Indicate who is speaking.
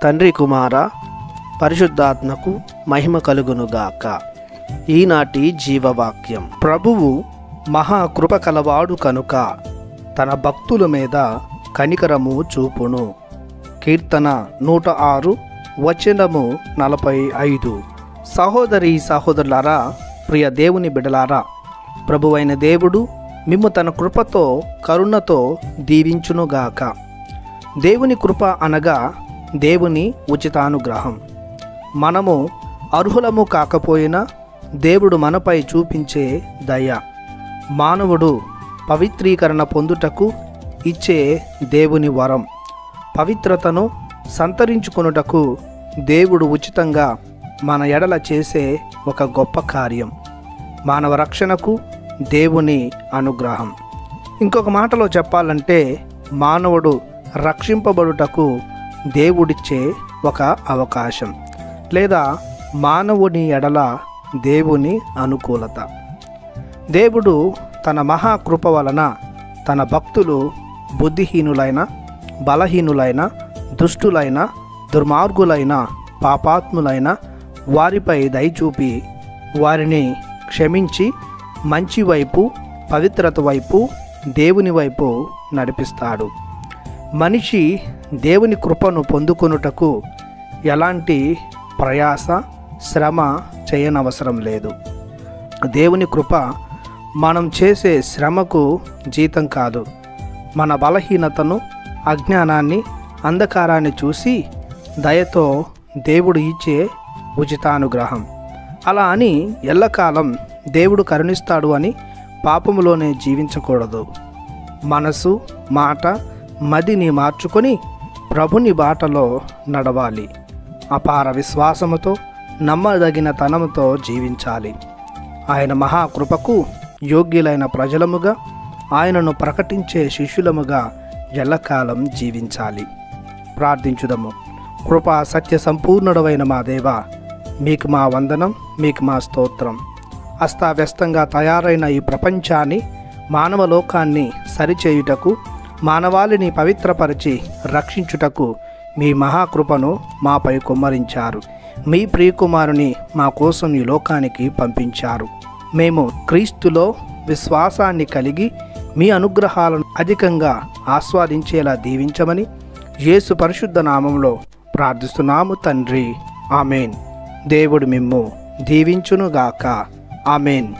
Speaker 1: తండ్రి కుమార పరిశుద్ధాత్మకు మహిమ కలుగునుగాక. ఈనాటి జీవవాక్యం. ప్రభువు మహాకృప కలవాడు కనుక తన భక్తుల మీద కనికరము చూపును. కీర్తన 106 వచనము 45. సహోదరి సహోదరులారా, ప్రియ దేవుని బిడ్డలారా, ప్రభువైన దేవుడు మిమ్ము తన కృపతో కరుణతో దీవించునుగాక. దేవుని కృప అనగా దేవుని ఉచితానుగ్రహం. మనము అర్హులము కాకపోయినా దేవుడు మనపై చూపించే దయ. మానవుడు పవిత్రీకరణ పొందుటకు ఇచ్చే దేవుని వరం. పవిత్రతను సంతరించుకొనుటకు దేవుడు ఉచితంగా మన ఎడల చేసే ఒక గొప్ప కార్యం. మానవ రక్షణకు దేవుని అనుగ్రహం. ఇంకొక మాటలో చెప్పాలంటే మానవుడు రక్షింపబడుటకు దేవుడిచ్చే ఒక అవకాశం, లేదా మానవుని ఎడల దేవుని అనుకూలత. దేవుడు తన మహాకృప వలన తన భక్తులు బుద్ధిహీనులైన, బలహీనులైన, దుష్టులైన, దుర్మార్గులైన, పాపాత్ములైన వారిపై దయచూపి వారిని క్షమించి మంచి వైపు, పవిత్రత వైపు, దేవుని వైపు నడిపిస్తాడు. మనిషి దేవుని కృపను పొందుకొనుటకు ఎలాంటి ప్రయాస, శ్రమ చేయనవసరం లేదు. దేవుని కృప మనం చేసే శ్రమకు జీతం కాదు. మన బలహీనతను, అజ్ఞానాన్ని, అంధకారాన్ని చూసి దయతో దేవుడు ఇచ్చే ఉచితానుగ్రహం. అలా అని ఎల్లకాలం దేవుడు కరుణిస్తాడు అని పాపములోనే జీవించకూడదు. మనసు, మాట, మదిని మార్చుకొని ప్రభుని బాటలో నడవాలి. అపార విశ్వాసముతో, నమ్మదగిన తనముతో జీవించాలి. ఆయన మహాకృపకు యోగ్యులైన ప్రజలముగా, ఆయనను ప్రకటించే శిష్యులముగా ఎల్లకాలం జీవించాలి. ప్రార్థించుదము. కృపా సత్య సంపూర్ణుడవైన మా దేవా, మీకు మా వందనం, మీకు మా స్తోత్రం. అస్తావ్యస్తంగా తయారైన ఈ ప్రపంచాన్ని, మానవ లోకాన్ని సరిచేయుటకు, మానవాళిని పవిత్రపరిచి రక్షించుటకు మీ మహాకృపను మాపై కుమ్మరించారు. మీ ప్రియకుమారుని మా కోసం ఈ లోకానికి పంపించారు. మేము క్రీస్తులో విశ్వాసాన్ని కలిగి మీ అనుగ్రహాలను అధికంగా ఆస్వాదించేలా దీవించమని యేసు పరిశుద్ధ నామంలో ప్రార్థిస్తున్నాము తండ్రి. ఆమెన్. దేవుడు మిమ్ము దీవించునుగాక. ఆమెన్.